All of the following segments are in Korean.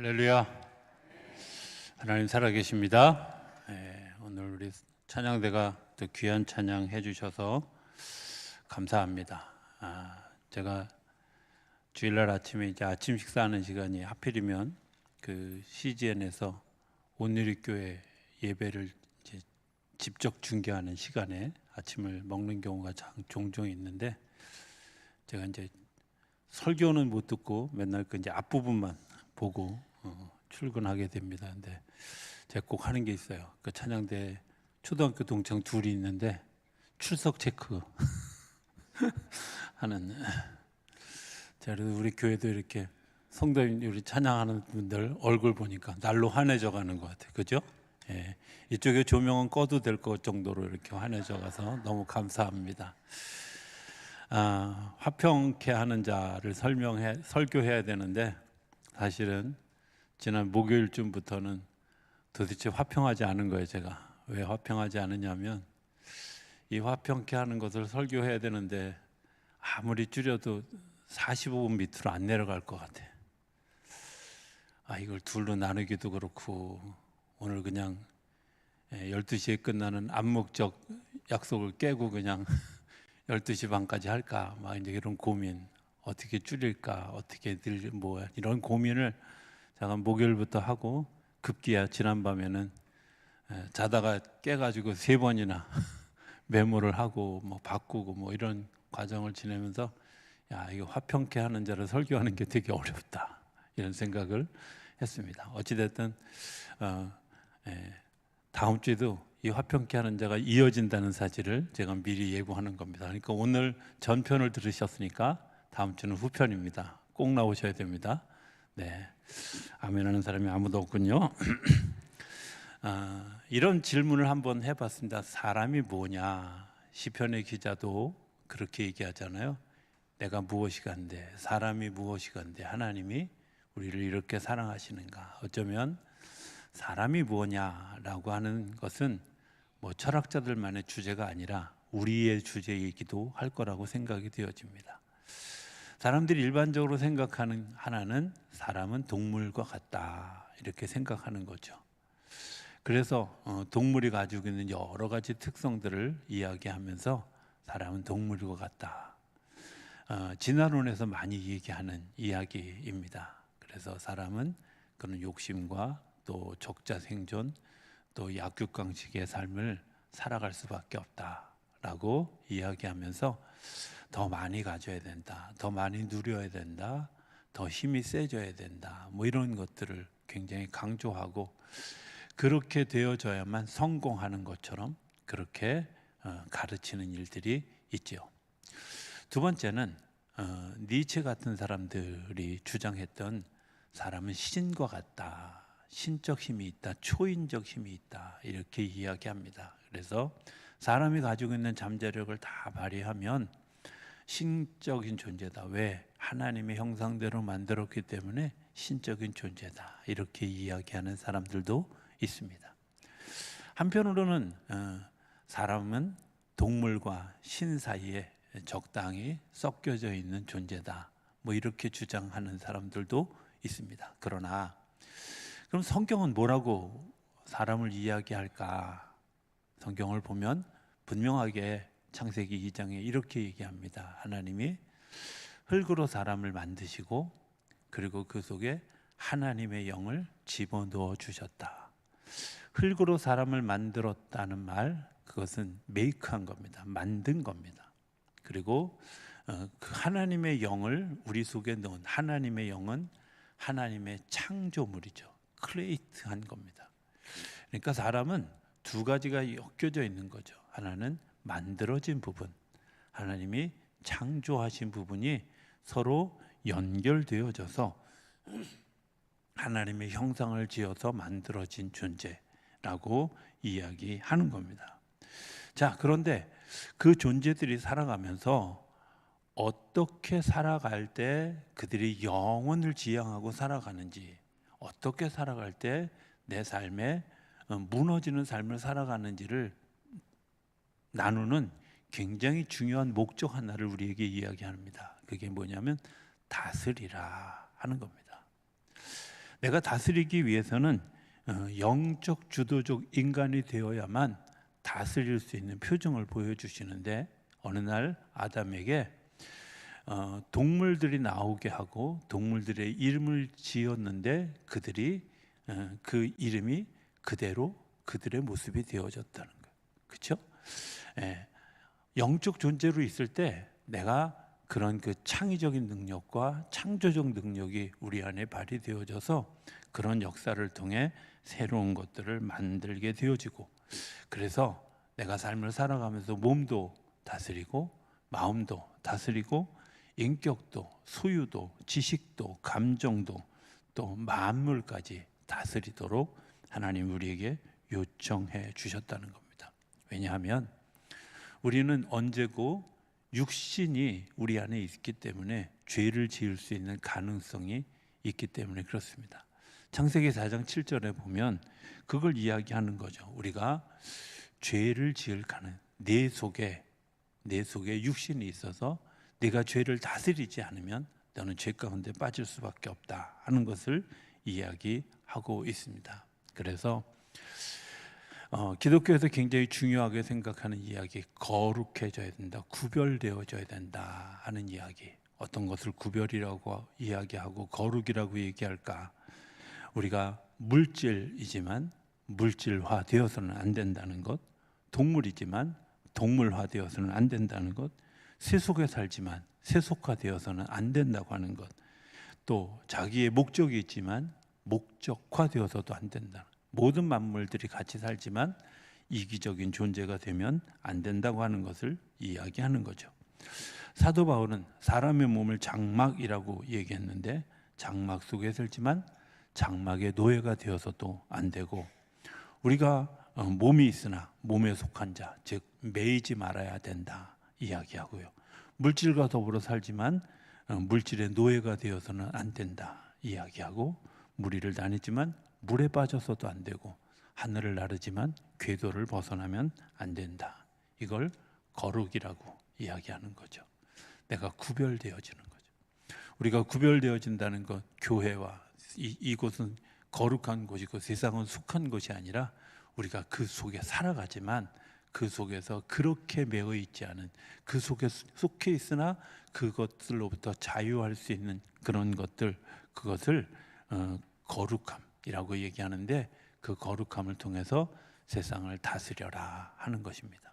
할렐루야. 하나님 살아계십니다. 오늘 우리 찬양대가 또 귀한 찬양 해주셔서 감사합니다. 제가 주일날 아침에 이제 아침 식사하는 시간이 하필이면 그 CGN에서 온누리교회 예배를 이제 직접 중계하는 시간에 아침을 먹는 경우가 종종 있는데, 제가 이제 설교는 못 듣고 맨날 그 이제 앞부분만 보고 출근하게 됩니다. 근데 제가 꼭 하는 게 있어요. 그 찬양대 초등학교 동창 둘이 있는데 출석 체크 하는. 자, 그래서 우리 교회도 이렇게 성도님 우리 찬양하는 분들 얼굴 보니까 날로 환해져 가는 것 같아요. 그죠? 예. 이쪽에 조명은 꺼도 될 것 정도로 이렇게 환해져 가서 너무 감사합니다. 화평케 하는 자를 설교해야 되는데, 사실은 지난 목요일쯤부터는 도대체 화평하지 않은 거예요. 제가 왜 화평하지 않느냐면, 이 화평케 하는 것을 설교해야 되는데 아무리 줄여도 45분 밑으로 안 내려갈 것 같아. 이걸 둘로 나누기도 그렇고, 오늘 그냥 12시에 끝나는 암묵적 약속을 깨고 그냥 12시 반까지 할까, 막 이제 이런 고민, 어떻게 줄일까, 어떻게 이런 고민을 제가 목요일부터 하고, 급기야 지난밤에는 자다가 깨가지고 3번이나 메모를 하고 뭐 바꾸고 뭐 이런 과정을 지내면서, 이거 화평케 하는 자를 설교하는 게 되게 어렵다, 이런 생각을 했습니다. 어찌됐든 다음 주에도 이 화평케 하는 자가 이어진다는 사실을 제가 미리 예고하는 겁니다. 그러니까 오늘 전편을 들으셨으니까 다음 주는 후편입니다. 꼭 나오셔야 됩니다. 네, 아멘 하는 사람이 아무도 없군요. 이런 질문을 한번 해봤습니다. 사람이 뭐냐? 시편의 기자도 그렇게 얘기하잖아요. 내가 무엇이간데, 사람이 무엇이간데 하나님이 우리를 이렇게 사랑하시는가? 어쩌면 사람이 뭐냐라고 하는 것은 뭐 철학자들만의 주제가 아니라 우리의 주제이기도 할 거라고 생각이 되어집니다. 사람들이 일반적으로 생각하는 하나는 사람은 동물과 같다, 이렇게 생각하는 거죠. 그래서 동물이 가지고 있는 여러 가지 특성들을 이야기하면서 사람은 동물과 같다, 진화론에서 많이 얘기하는 이야기입니다. 그래서 사람은 그런 욕심과 또 적자 생존, 또 약육강식의 삶을 살아갈 수밖에 없다라고 이야기하면서 더 많이 가져야 된다, 더 많이 누려야 된다, 더 힘이 세져야 된다, 뭐 이런 것들을 굉장히 강조하고, 그렇게 되어져야만 성공하는 것처럼 그렇게 가르치는 일들이 있죠. 두 번째는 니체 같은 사람들이 주장했던 사람은 신과 같다, 신적 힘이 있다, 초인적 힘이 있다, 이렇게 이야기합니다. 그래서 사람이 가지고 있는 잠재력을 다 발휘하면 신적인 존재다. 왜? 하나님의 형상대로 만들었기 때문에 신적인 존재다, 이렇게 이야기하는 사람들도 있습니다. 한편으로는 사람은 동물과 신 사이에 적당히 섞여져 있는 존재다, 뭐 이렇게 주장하는 사람들도 있습니다. 그러나 그럼 성경은 뭐라고 사람을 이야기할까? 성경을 보면 분명하게 창세기 2장에 이렇게 얘기합니다. 하나님이 흙으로 사람을 만드시고, 그리고 그 속에 하나님의 영을 집어넣어 주셨다. 흙으로 사람을 만들었다는 말, 그것은 메이크한 겁니다. 만든 겁니다. 그리고 그 하나님의 영을 우리 속에 넣은 하나님의 영은 하나님의 창조물이죠. 크리에이트한 겁니다. 그러니까 사람은 두 가지가 엮여져 있는 거죠. 하나는 만들어진 부분, 하나님이 창조하신 부분이 서로 연결되어져서 하나님의 형상을 지어서 만들어진 존재라고 이야기하는 겁니다. 자, 그런데 그 존재들이 살아가면서 어떻게 살아갈 때 그들이 영혼을 지향하고 살아가는지, 어떻게 살아갈 때 내 삶에 무너지는 삶을 살아가는지를 나누는 굉장히 중요한 목적 하나를 우리에게 이야기합니다. 그게 뭐냐면 다스리라 하는 겁니다. 내가 다스리기 위해서는 영적 주도적 인간이 되어야만 다스릴 수 있는 표정을 보여주시는데, 어느 날 아담에게 동물들이 나오게 하고 동물들의 이름을 지었는데 그들이 그 이름이 그대로 그들의 모습이 되어졌다는 거예요. 그렇죠? 영적 존재로 있을 때 내가 그런 그 창의적인 능력과 창조적 능력이 우리 안에 발휘되어져서 그런 역사를 통해 새로운 것들을 만들게 되어지고, 그래서 내가 삶을 살아가면서 몸도 다스리고 마음도 다스리고 인격도 소유도 지식도 감정도 또 만물까지 다스리도록 하나님 우리에게 요청해 주셨다는 겁니다. 왜냐하면 우리는 언제고 육신이 우리 안에 있기 때문에 죄를 지을 수 있는 가능성이 있기 때문에 그렇습니다. 창세기 4장 7절에 보면 그걸 이야기하는 거죠. 우리가 죄를 지을 가능, 내 속에 육신이 있어서 네가 죄를 다스리지 않으면 너는 죄 가운데 빠질 수밖에 없다 하는 것을 이야기하고 있습니다. 그래서 기독교에서 굉장히 중요하게 생각하는 이야기, 거룩해져야 된다, 구별되어져야 된다 하는 이야기. 어떤 것을 구별이라고 이야기하고 거룩이라고 얘기할까? 우리가 물질이지만 물질화되어서는 안 된다는 것, 동물이지만 동물화되어서는 안 된다는 것, 세속에 살지만 세속화되어서는 안 된다고 하는 것, 또 자기의 목적이 있지만 목적화되어서도 안 된다. 모든 만물들이 같이 살지만 이기적인 존재가 되면 안 된다고 하는 것을 이야기하는 거죠. 사도 바울은 사람의 몸을 장막이라고 얘기했는데, 장막 속에 살지만 장막의 노예가 되어서도 안 되고, 우리가 몸이 있으나 몸에 속한 자, 즉 매이지 말아야 된다 이야기하고요. 물질과 더불어 살지만 물질의 노예가 되어서는 안 된다 이야기하고, 무리를 다니지만 물에 빠져서도 안 되고, 하늘을 나르지만 궤도를 벗어나면 안 된다. 이걸 거룩이라고 이야기하는 거죠. 내가 구별되어지는 거죠. 우리가 구별되어진다는 것, 교회와 이곳은 거룩한 곳이고 세상은 속한 곳이 아니라 우리가 그 속에 살아가지만 그 속에서 그렇게 매여 있지 않은, 그 속에 속해 있으나 그것들로부터 자유할 수 있는 그런 것들, 그것을 거룩함이라고 얘기하는데, 그 거룩함을 통해서 세상을 다스려라 하는 것입니다.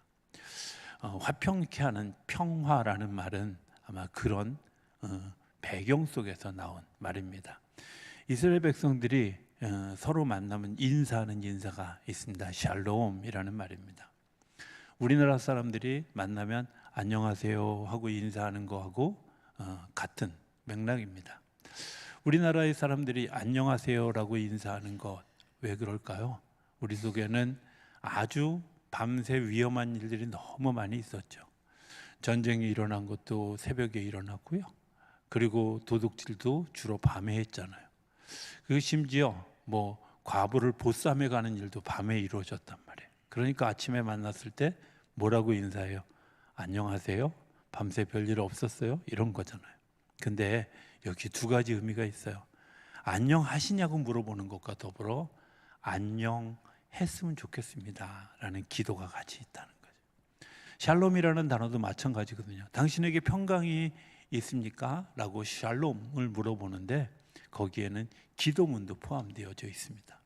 화평케 하는 평화라는 말은 아마 그런 배경 속에서 나온 말입니다. 이스라엘 백성들이 서로 만나면 인사하는 인사가 있습니다. 샬롬이라는 말입니다. 우리나라 사람들이 만나면 안녕하세요 하고 인사하는 거하고 같은 맥락입니다. 우리나라의 사람들이 안녕하세요라고 인사하는 것, 왜 그럴까요? 우리 속에는 아주 밤새 위험한 일들이 너무 많이 있었죠. 전쟁이 일어난 것도 새벽에 일어났고요. 그리고 도둑질도 주로 밤에 했잖아요. 그 심지어 뭐 과부를 보쌈해 가는 일도 밤에 이루어졌단 말이에요. 그러니까 아침에 만났을 때 뭐라고 인사해요? 안녕하세요? 밤새 별일 없었어요? 이런 거잖아요. 근데 여기 두 가지 의미가 있어요. 안녕하시냐고 물어보는 것과 더불어 안녕했으면 좋겠습니다 라는 기도가 같이 있다는 거죠. 샬롬이라는 단어도 마찬가지거든요. 당신에게 평강이 있습니까? 라고 샬롬을 물어보는데 거기에는 기도문도 포함되어져 있습니다.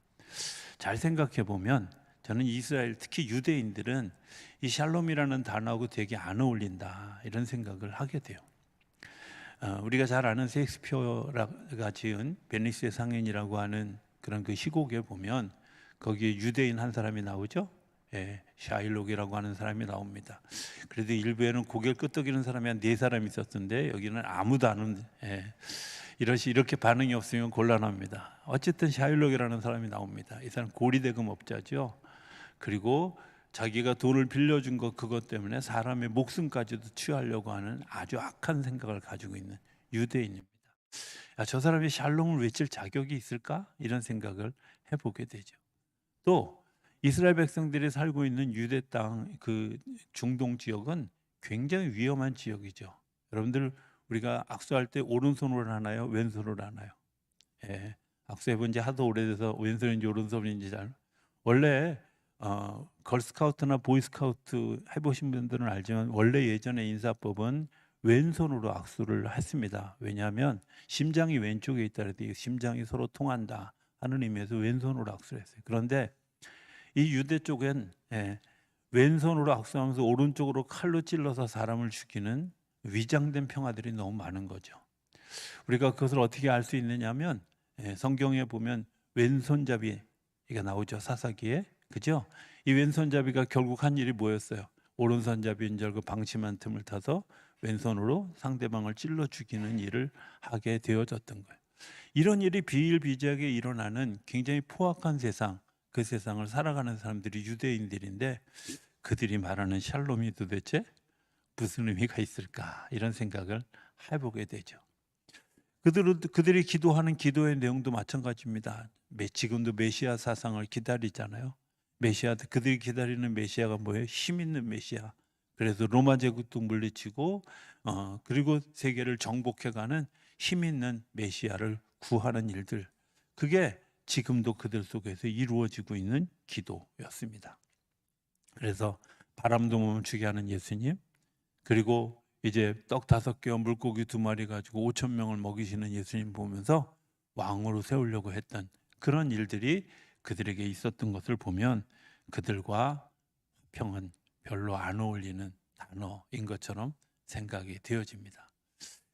잘 생각해 보면 저는 이스라엘, 특히 유대인들은 이 샬롬이라는 단어하고 되게 안 어울린다 이런 생각을 하게 돼요. 우리가 잘 아는 셰익스피어가 지은 베니스의 상인이라고 하는 그런 그 시곡에 보면 거기에 유대인 한 사람이 나오죠. 샤일록이라고 하는 사람이 나옵니다. 그래도 일부에는 고개를 끄덕이는 사람이 한 4사람 있었던데 여기는 아무도 안 오는데, 이렇게 반응이 없으면 곤란합니다. 어쨌든 샤일록이라는 사람이 나옵니다. 이 사람 고리대금업자죠. 그리고 자기가 돈을 빌려준 그것 때문에 사람의 목숨까지도 취하려고 하는 아주 악한 생각을 가지고 있는 유대인입니다. 저 사람이 샬롬을 외칠 자격이 있을까? 이런 생각을 해보게 되죠. 또 이스라엘 백성들이 살고 있는 유대 땅, 그 중동 지역은 굉장히 위험한 지역이죠. 여러분들, 우리가 악수할 때 오른손으로 하나요? 왼손으로 하나요? 악수해본 지 하도 오래돼서 왼손인지 오른손인지 잘. 원래 걸스카우트나 보이스카우트 해보신 분들은 알지만 원래 예전에 인사법은 왼손으로 악수를 했습니다. 왜냐하면 심장이 왼쪽에 있다 그래도 심장이 서로 통한다 하는 의미에서 왼손으로 악수를 했어요. 그런데 이 유대 쪽엔 왼손으로 악수하면서 오른쪽으로 칼로 찔러서 사람을 죽이는 위장된 평화들이 너무 많은 거죠. 우리가 그것을 어떻게 알 수 있느냐면 성경에 보면 왼손잡이가 나오죠. 사사기에. 그죠? 이 왼손잡이가 결국 한 일이 뭐였어요? 오른손잡이인 줄 알고 방심한 틈을 타서 왼손으로 상대방을 찔러 죽이는 일을 하게 되어졌던 거예요. 이런 일이 비일비재하게 일어나는 굉장히 포악한 세상, 그 세상을 살아가는 사람들이 유대인들인데 그들이 말하는 샬롬이 도대체 무슨 의미가 있을까? 이런 생각을 해보게 되죠. 그들이 기도하는 기도의 내용도 마찬가지입니다. 지금도 메시아 사상을 기다리잖아요. 그들이 기다리는 메시아가 뭐예요? 힘 있는 메시아. 그래서 로마 제국도 물리치고 그리고 세계를 정복해가는 힘 있는 메시아를 구하는 일들. 그게 지금도 그들 속에서 이루어지고 있는 기도였습니다. 그래서 바람도 멈추게 하는 예수님, 그리고 이제 떡 5개와 물고기 2마리 가지고 5천 명을 먹이시는 예수님 보면서 왕으로 세우려고 했던 그런 일들이 그들에게 있었던 것을 보면 그들과 화평은 별로 안 어울리는 단어인 것처럼 생각이 되어집니다.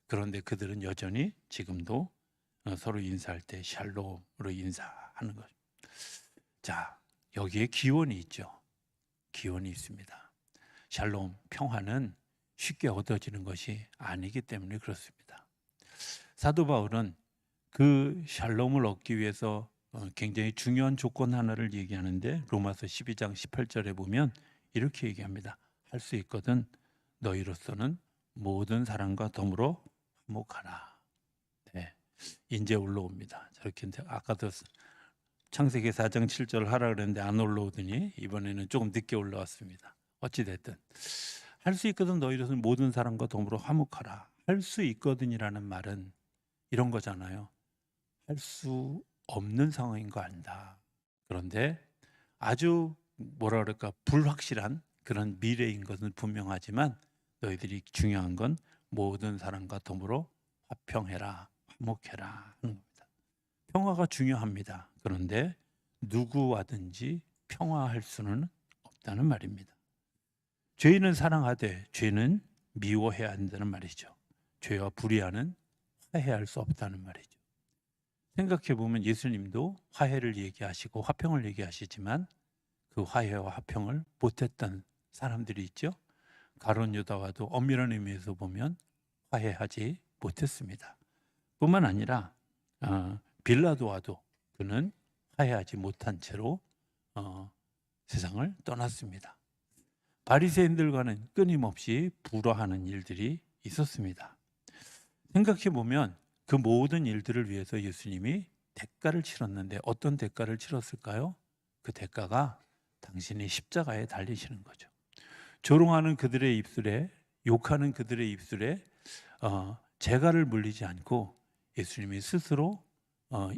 그런데 그들은 여전히 지금도 서로 인사할 때 샬롬으로 인사하는 거죠. 자, 여기에 기원이 있죠. 기원이 있습니다. 샬롬, 평화는 쉽게 얻어지는 것이 아니기 때문에 그렇습니다. 사도 바울은 그 샬롬을 얻기 위해서 굉장히 중요한 조건 하나를 얘기하는데 로마서 12장 18절에 보면 이렇게 얘기합니다. 할 수 있거든 너희로서는 모든 사람과 더불어 화목하라. 네, 이제 올라옵니다. 저렇게 아까도 창세기 4장 7절 하라 그랬는데 안 올라오더니 이번에는 조금 늦게 올라왔습니다. 어찌됐든 할 수 있거든 너희로서는 모든 사람과 더불어 화목하라. 할 수 있거든이라는 말은 이런 거잖아요. 할 수 없는 상황인 거 안다. 그런데 아주 뭐라 그럴까 불확실한 그런 미래인 것은 분명하지만 너희들이 중요한 건 모든 사람과 더불어 화평해라, 화목해라 하는 겁니다. 평화가 중요합니다. 그런데 누구와든지 평화할 수는 없다는 말입니다. 죄인은 사랑하되 죄는 미워해야 한다는 말이죠. 죄와 불의하는 화해할 수 없다는 말이죠. 생각해 보면 예수님도 화해를 얘기하시고 화평을 얘기하시지만 그 화해와 화평을 못했던 사람들이 있죠. 가룟 유다와도 엄밀한 의미에서 보면 화해하지 못했습니다. 뿐만 아니라 빌라도와도 그는 화해하지 못한 채로 세상을 떠났습니다. 바리새인들과는 끊임없이 불화하는 일들이 있었습니다. 생각해 보면 그 모든 일들을 위해서 예수님이 대가를 치렀는데 어떤 대가를 치렀을까요? 그 대가가 당신이 십자가에 달리시는 거죠. 조롱하는 그들의 입술에, 욕하는 그들의 입술에 재갈을 물리지 않고 예수님이 스스로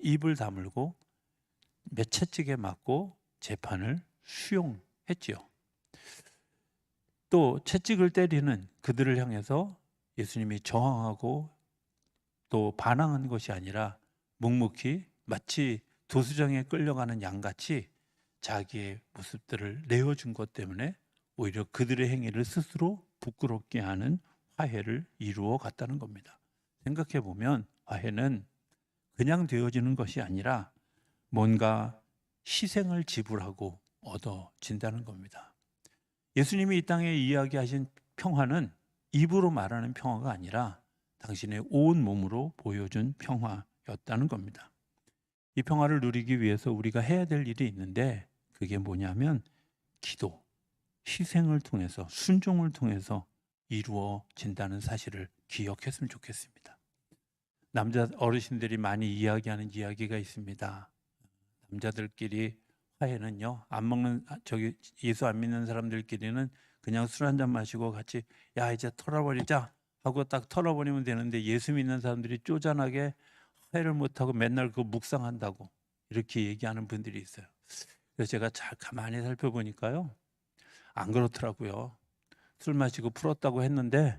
입을 다물고 매체찍에 맞고 재판을 수용했지요. 또 채찍을 때리는 그들을 향해서 예수님이 저항하고 또 반항한 것이 아니라 묵묵히 마치 도수장에 끌려가는 양같이 자기의 모습들을 내어준 것 때문에 오히려 그들의 행위를 스스로 부끄럽게 하는 화해를 이루어 갔다는 겁니다. 생각해 보면 화해는 그냥 되어지는 것이 아니라 뭔가 희생을 지불하고 얻어진다는 겁니다. 예수님이 이 땅에 이야기하신 평화는 입으로 말하는 평화가 아니라 당신의 온 몸으로 보여준 평화였다는 겁니다. 이 평화를 누리기 위해서 우리가 해야 될 일이 있는데 그게 뭐냐면 기도, 희생을 통해서 순종을 통해서 이루어진다는 사실을 기억했으면 좋겠습니다. 남자 어르신들이 많이 이야기하는 이야기가 있습니다. 남자들끼리 화해는요, 예수 안 믿는 사람들끼리는 그냥 술 한잔 마시고 같이 야 이제 털어버리자 하고 딱 털어버리면 되는데 예수 믿는 사람들이 쪼잔하게 화해를 못하고 맨날 그거 묵상한다고 이렇게 얘기하는 분들이 있어요. 그래서 제가 잘 가만히 살펴보니까요, 안 그렇더라고요. 술 마시고 풀었다고 했는데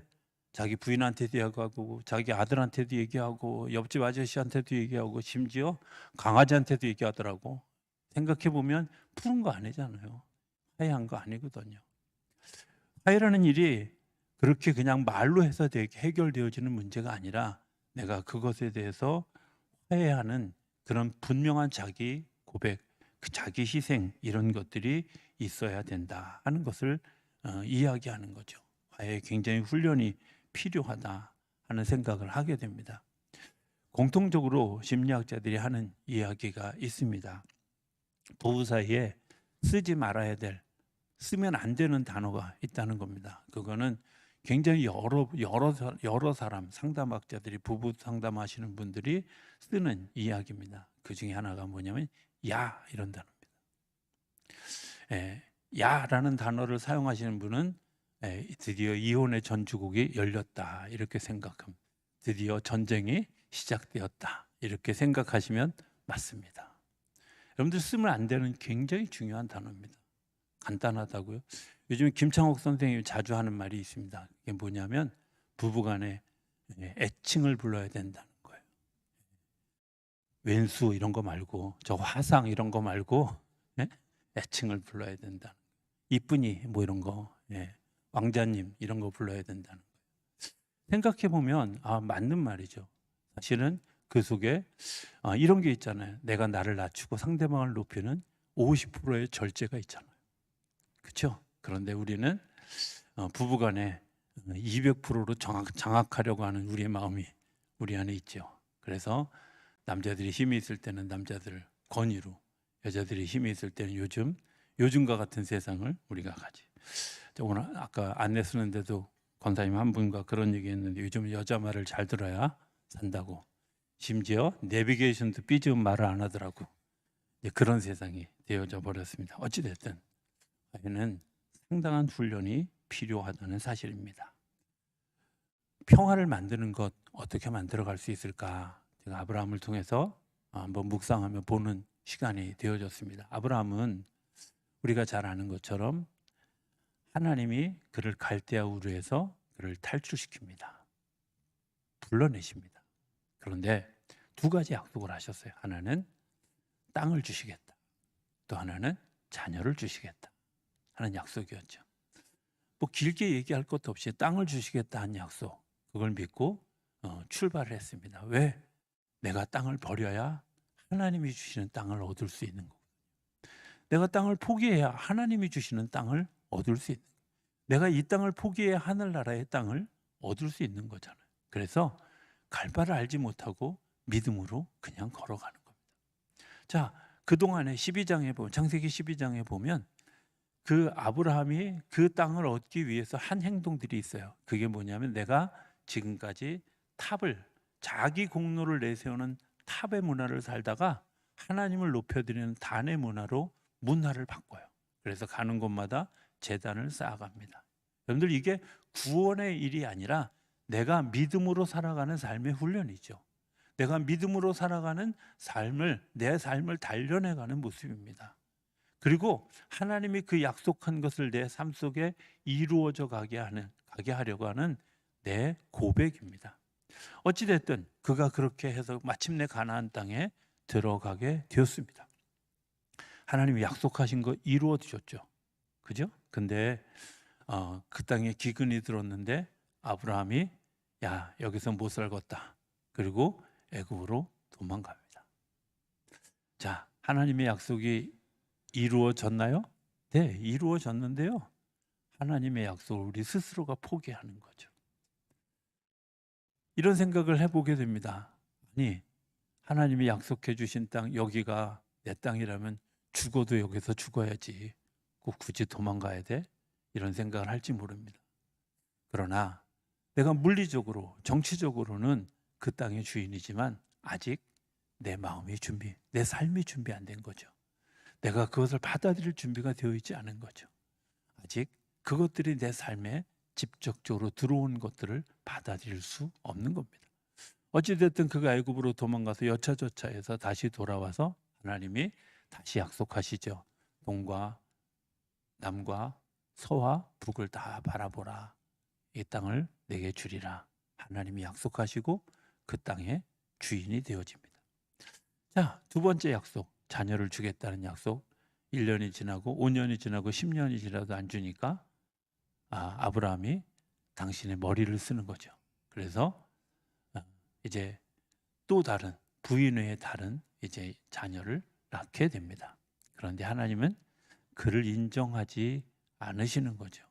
자기 부인한테도 얘기하고 자기 아들한테도 얘기하고 옆집 아저씨한테도 얘기하고 심지어 강아지한테도 얘기하더라고. 생각해 보면 푸른 거 아니잖아요. 화해한 거 아니거든요. 화해라는 일이 그렇게 그냥 말로 해서 해결되어지는 문제가 아니라 내가 그것에 대해서 화해하는 그런 분명한 자기 고백, 그 자기 희생 이런 것들이 있어야 된다 하는 것을 이야기하는 거죠. 화해에 굉장히 훈련이 필요하다 하는 생각을 하게 됩니다. 공통적으로 심리학자들이 하는 이야기가 있습니다. 부부 사이에 쓰지 말아야 될, 쓰면 안 되는 단어가 있다는 겁니다. 그거는 굉장히 여러 사람 상담학자들이, 부부 상담하시는 분들이 쓰는 이야기입니다. 그 중에 하나가 뭐냐면 야, 이런 단어입니다. 야라는 단어를 사용하시는 분은 드디어 이혼의 전주곡이 열렸다 이렇게 생각합니다. 드디어 전쟁이 시작되었다 이렇게 생각하시면 맞습니다. 여러분들 쓰면 안 되는 굉장히 중요한 단어입니다. 간단하다고요? 요즘 김창옥 선생님이 자주 하는 말이 있습니다. 그게 뭐냐면 부부간에 애칭을 불러야 된다는 거예요. 왼수 이런 거 말고, 저 화상 이런 거 말고 애칭을 불러야 된다. 이쁜이 뭐 이런 거, 왕자님 이런 거 불러야 된다는 거예요. 생각해 보면 맞는 말이죠. 사실은 그 속에 이런 게 있잖아요. 내가 나를 낮추고 상대방을 높이는 50%의 절제가 있잖아요. 그렇죠? 그런데 우리는 부부간에 200%로 장악하려고 하는 우리의 마음이 우리 안에 있죠. 그래서 남자들이 힘이 있을 때는 남자들 권위로, 여자들이 힘이 있을 때는 요즘과 같은 세상을 우리가 가지. 오늘 아까 안내 쓰는데도 권사님 한 분과 그런 얘기했는데 요즘 여자 말을 잘 들어야 산다고. 심지어 내비게이션도 삐지은 말을 안 하더라고. 그런 세상이 되어져 버렸습니다. 어찌 됐든 화해는 상당한 훈련이 필요하다는 사실입니다. 평화를 만드는 것 어떻게 만들어갈 수 있을까? 제가 아브라함을 통해서 한번 묵상하며 보는 시간이 되어졌습니다. 아브라함은 우리가 잘 아는 것처럼 하나님이 그를 갈대아 우르에서 그를 탈출시킵니다. 불러내십니다. 그런데 두 가지 약속을 하셨어요. 하나는 땅을 주시겠다. 또 하나는 자녀를 주시겠다 하는 약속이었죠. 뭐 길게 얘기할 것도 없이 땅을 주시겠다 한 약속, 그걸 믿고 출발을 했습니다. 왜? 내가 땅을 버려야 하나님이 주시는 땅을 얻을 수 있는 거고, 내가 땅을 포기해야 하나님이 주시는 땅을 얻을 수 있는 거고, 내가 이 땅을 포기해야 하늘나라의 땅을 얻을 수 있는 거잖아요. 그래서 갈 바를 알지 못하고 믿음으로 그냥 걸어가는 겁니다. 자, 그동안에 12장에 보면, 창세기 12장에 보면 그 아브라함이 그 땅을 얻기 위해서 한 행동들이 있어요. 그게 뭐냐면 내가 지금까지 자기 공로를 내세우는 탑의 문화를 살다가 하나님을 높여드리는 단의 문화로 문화를 바꿔요. 그래서 가는 곳마다 제단을 쌓아갑니다. 여러분들 이게 구원의 일이 아니라 내가 믿음으로 살아가는 삶의 훈련이죠. 내가 믿음으로 살아가는 내 삶을 단련해가는 모습입니다. 그리고 하나님이 그 약속한 것을 내 삶 속에 이루어져 가게 하려고 하는 내 고백입니다. 어찌됐든 그가 그렇게 해서 마침내 가나안 땅에 들어가게 되었습니다. 하나님이 약속하신 거 이루어 주셨죠. 그죠? 근데 그 땅에 기근이 들었는데 아브라함이 여기서 못 살겠다. 그리고 애굽으로 도망갑니다. 자, 하나님의 약속이 이루어졌나요? 네, 이루어졌는데요. 하나님의 약속을 우리 스스로가 포기하는 거죠. 이런 생각을 해보게 됩니다. 아니, 하나님이 약속해 주신 땅, 여기가 내 땅이라면 죽어도 여기서 죽어야지. 꼭 굳이 도망가야 돼? 이런 생각을 할지 모릅니다. 그러나 내가 물리적으로, 정치적으로는 그 땅의 주인이지만 아직 내 삶이 준비 안 된 거죠. 내가 그것을 받아들일 준비가 되어 있지 않은 거죠. 아직 그것들이 내 삶에 직접적으로 들어온 것들을 받아들일 수 없는 겁니다. 어찌됐든 그가 애굽으로 도망가서 여차저차해서 다시 돌아와서 하나님이 다시 약속하시죠. 동과 남과 서와 북을 다 바라보라. 이 땅을 내게 주리라. 하나님이 약속하시고 그 땅의 주인이 되어집니다. 자, 두 번째 약속. 자녀를 주겠다는 약속. 1년이 지나고 5년이 지나고 10년이 지나도 안 주니까 아브라함이 당신의 머리를 쓰는 거죠. 그래서 이제 또 다른 부인 외에 다른 이제 자녀를 낳게 됩니다. 그런데 하나님은 그를 인정하지 않으시는 거죠.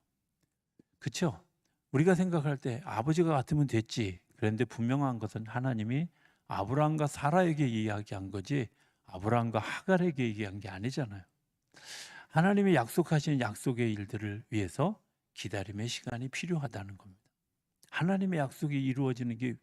그렇죠? 우리가 생각할 때 아버지가 같으면 됐지. 그런데 분명한 것은 하나님이 아브라함과 사라에게 이야기한 거지 아브라함과 하갈에게 얘기한 게 아니잖아요. 하나님이 약속하신 약속의 일들을 위해서 기다림의 시간이 필요하다는 겁니다. 하나님의 약속이 이루어지는 게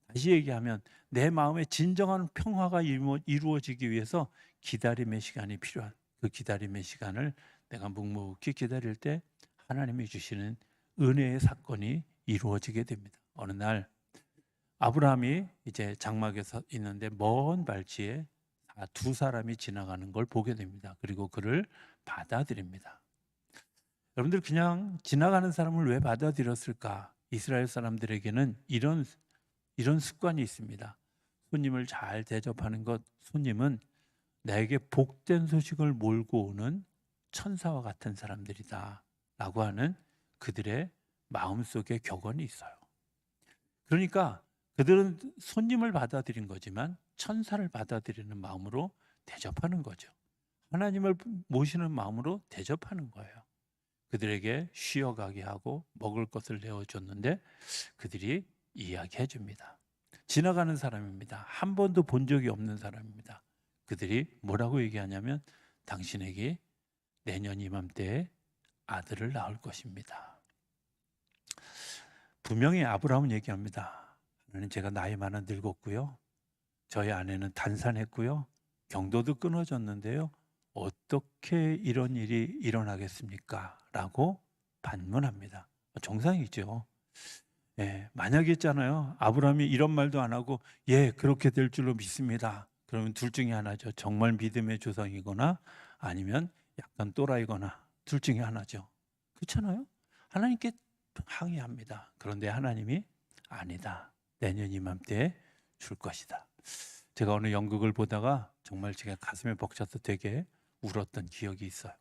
다시 얘기하면 내 마음에 진정한 평화가 이루어지기 위해서 기다림의 시간이 필요한 그 기다림의 시간을 내가 묵묵히 기다릴 때 하나님이 주시는 은혜의 사건이 이루어지게 됩니다. 어느 날 아브라함이 이제 장막에 서 있는데 먼 발치에 두 사람이 지나가는 걸 보게 됩니다. 그리고 그를 받아들입니다. 여러분들 그냥 지나가는 사람을 왜 받아들였을까? 이스라엘 사람들에게는 이런 습관이 있습니다. 손님을 잘 대접하는 것, 손님은 나에게 복된 소식을 몰고 오는 천사와 같은 사람들이다 라고 하는 그들의 마음속에 격언이 있어요. 그러니까 그들은 손님을 받아들인 거지만 천사를 받아들이는 마음으로 대접하는 거죠. 하나님을 모시는 마음으로 대접하는 거예요. 그들에게 쉬어가게 하고 먹을 것을 내어줬는데 그들이 이야기해 줍니다. 지나가는 사람입니다. 한 번도 본 적이 없는 사람입니다. 그들이 뭐라고 얘기하냐면 당신에게 내년 이맘때에 아들을 낳을 것입니다. 분명히 아브라함은 얘기합니다. 하나님, 제가 나이 많아 늙었고요. 저희 아내는 단산했고요. 경도도 끊어졌는데요. 어떻게 이런 일이 일어나겠습니까? 라고 반문합니다. 정상이죠. 예, 만약에 있잖아요. 아브라함이 이런 말도 안 하고 예, 그렇게 될 줄로 믿습니다. 그러면 둘 중에 하나죠. 정말 믿음의 조상이거나 아니면 약간 또라이거나 둘 중에 하나죠. 그렇잖아요. 하나님께 항의합니다. 그런데 하나님이 아니다. 내년 이맘때에 줄 것이다. 제가 어느 연극을 보다가 정말 제가 가슴에 벅차서 되게 울었던 기억이 있어요.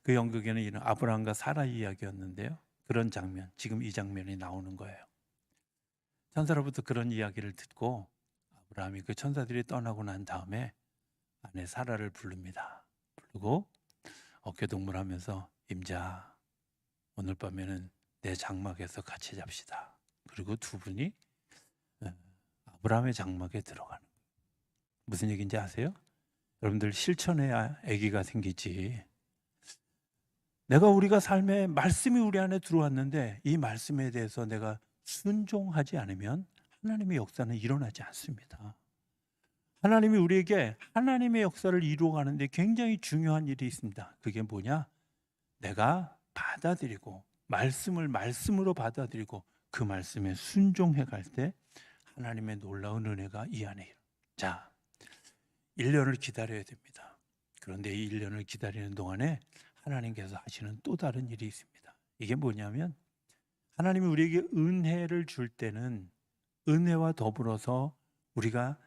그 연극에는 이런 아브라함과 사라 이야기였는데요. 그런 장면, 지금 이 장면이 나오는 거예요. 천사로부터 그런 이야기를 듣고 아브라함이 그 천사들이 떠나고 난 다음에 아내 사라를 부릅니다. 부르고 어깨동무하면서 임자, 오늘 밤에는 내 장막에서 같이 잡시다. 그리고 두 분이 아브라함의 장막에 들어가는 거예요. 무슨 얘기인지 아세요? 여러분들 실천해야 아기가 생기지. 우리가 삶에 말씀이 우리 안에 들어왔는데 이 말씀에 대해서 내가 순종하지 않으면 하나님의 역사는 일어나지 않습니다. 하나님이 우리에게 하나님의 역사를 이루어가는데 굉장히 중요한 일이 있습니다. 그게 뭐냐? 내가 받아들이고 말씀을 말씀으로 받아들이고 그 말씀에 순종해 갈 때 하나님의 놀라운 은혜가 이 안에. 자, 1년을 기다려야 됩니다. 그런데 이 1년을 기다리는 동안에 하나님께서 하시는 또 다른 일이 있습니다. 이게 뭐냐면 하나님이 우리에게 은혜를 줄 때는 은혜와 더불어서 우리가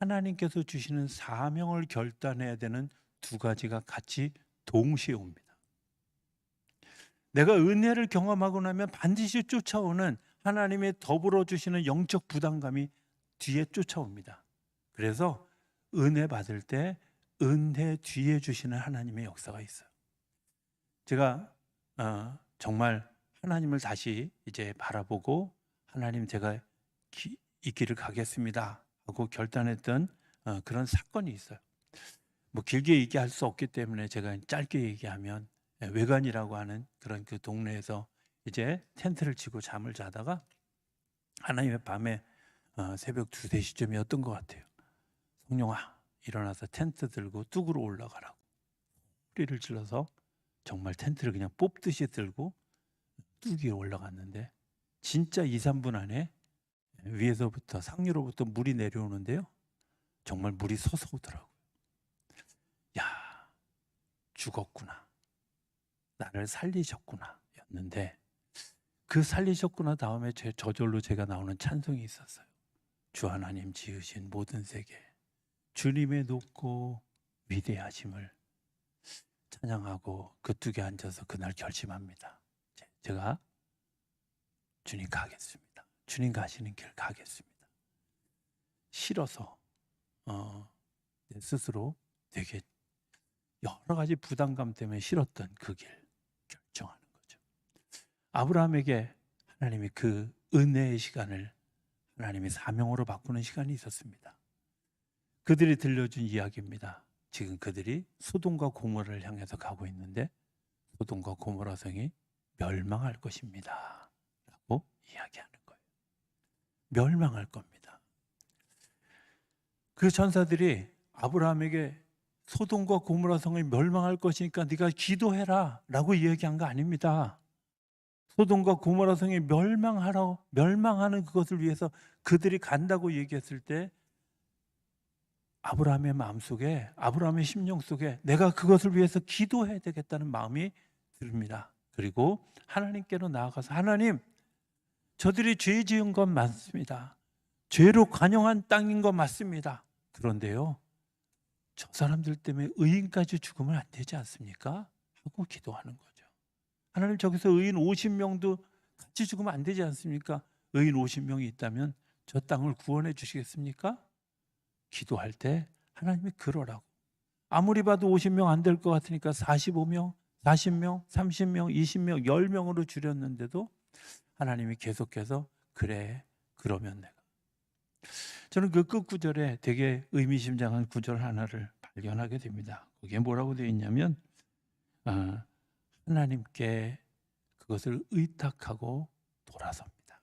하나님께서 주시는 사명을 결단해야 되는 두 가지가 같이 동시에 옵니다. 내가 은혜를 경험하고 나면 반드시 쫓아오는 하나님의 더불어 주시는 영적 부담감이 뒤에 쫓아옵니다. 그래서 은혜 받을 때 은혜 뒤에 주시는 하나님의 역사가 있어요. 제가 정말 하나님을 다시 이제 바라보고 하나님, 제가 이 길을 가겠습니다 하고 결단했던 그런 사건이 있어요. 뭐 길게 얘기할 수 없기 때문에 제가 짧게 얘기하면 외관이라고 하는 그런 그 동네에서 이제 텐트를 치고 잠을 자다가 하나님의 밤에 새벽 2, 3시쯤이었던 것 같아요. 성령아, 일어나서 텐트 들고 뚝으로 올라가라고 소리를 질러서 정말 텐트를 그냥 뽑듯이 들고 뚝 위에 올라갔는데 진짜 2, 3분 안에 위에서부터 상류로부터 물이 내려오는데요. 정말 물이 솟아오더라고요. 야, 죽었구나. 나를 살리셨구나 였는데 그 살리셨구나 다음에 저절로 제가 나오는 찬송이 있었어요. 주 하나님 지으신 모든 세계 주님의 높고 위대하심을 찬양하고 그 뚝에 앉아서 그날 결심합니다. 제가 주님 가겠습니다. 주님 가시는 길 가겠습니다. 싫어서 내 스스로 되게 여러 가지 부담감 때문에 싫었던 그 길 결정하는 거죠. 아브라함에게 하나님이 그 은혜의 시간을 하나님이 사명으로 바꾸는 시간이 있었습니다. 그들이 들려준 이야기입니다. 지금 그들이 소돔과 고모라를 향해서 가고 있는데 소돔과 고모라 성이 멸망할 것입니다 라고 이야기하는 거예요. 멸망할 겁니다. 그 천사들이 아브라함에게 소돔과 고모라 성이 멸망할 것이니까 네가 기도해라 라고 이야기한 거 아닙니다. 소돔과 고모라 성이 멸망하는 그것을 위해서 그들이 간다고 얘기했을 때 아브라함의 마음속에, 아브라함의 심령 속에 내가 그것을 위해서 기도해야 되겠다는 마음이 듭니다. 그리고 하나님께로 나아가서 하나님, 저들이 죄 지은 건 맞습니다. 죄로 관영한 땅인 건 맞습니다. 그런데요, 저 사람들 때문에 의인까지 죽으면 안 되지 않습니까? 하고 기도하는 거죠. 하나님, 저기서 의인 50명도 같이 죽으면 안 되지 않습니까? 의인 50명이 있다면 저 땅을 구원해 주시겠습니까? 기도할 때 하나님이 그러라고. 아무리 봐도 50명 안 될 것 같으니까 45명, 40명, 30명, 20명, 10명으로 줄였는데도 하나님이 계속해서 그래, 그러면 내가. 저는 그 끝구절에 되게 의미심장한 구절 하나를 발견하게 됩니다. 거기에 뭐라고 되어 있냐면 하나님께 그것을 의탁하고 돌아섭니다.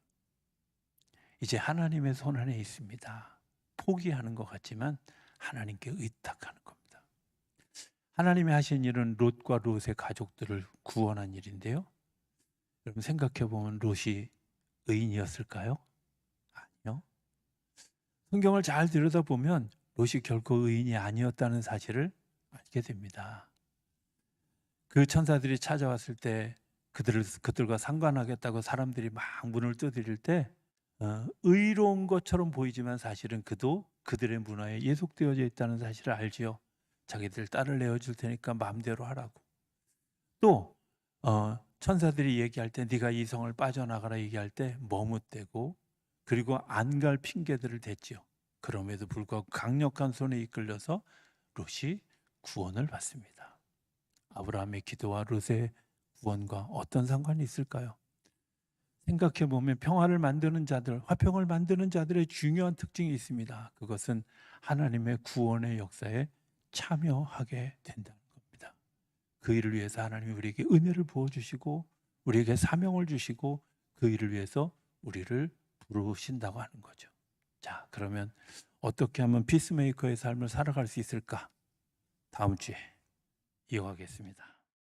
이제 하나님의 손 안에 있습니다. 포기하는 것 같지만 하나님께 의탁하는 겁니다. 하나님이 하신 일은 롯과 롯의 가족들을 구원한 일인데요. 여러분 생각해 보면 롯이 의인이었을까요? 아니요. 성경을 잘 들여다보면 롯이 결코 의인이 아니었다는 사실을 알게 됩니다. 그 천사들이 찾아왔을 때 그들과 상관하겠다고 사람들이 막 문을 두드릴 때 의로운 것처럼 보이지만 사실은 그도 그들의 문화에 예속되어져 있다는 사실을 알지요. 자기들 딸을 내어줄 테니까 마음대로 하라고. 또 천사들이 얘기할 때 네가 이 성을 빠져나가라 얘기할 때 머뭇대고 그리고 안 갈 핑계들을 댔지요. 그럼에도 불구하고 강력한 손에 이끌려서 롯이 구원을 받습니다. 아브라함의 기도와 롯의 구원과 어떤 상관이 있을까요? 생각해 보면 평화를 만드는 자들, 화평을 만드는 자들의 중요한 특징이 있습니다. 그것은 하나님의 구원의 역사에 참여하게 된다는 겁니다. 그 일을 위해서 하나님이 우리에게 은혜를 부어주시고 우리에게 사명을 주시고 그 일을 위해서 우리를 부르신다고 하는 거죠. 자, 그러면 어떻게 하면 피스메이커의 삶을 살아갈 수 있을까? 다음 주에 이어가겠습니다.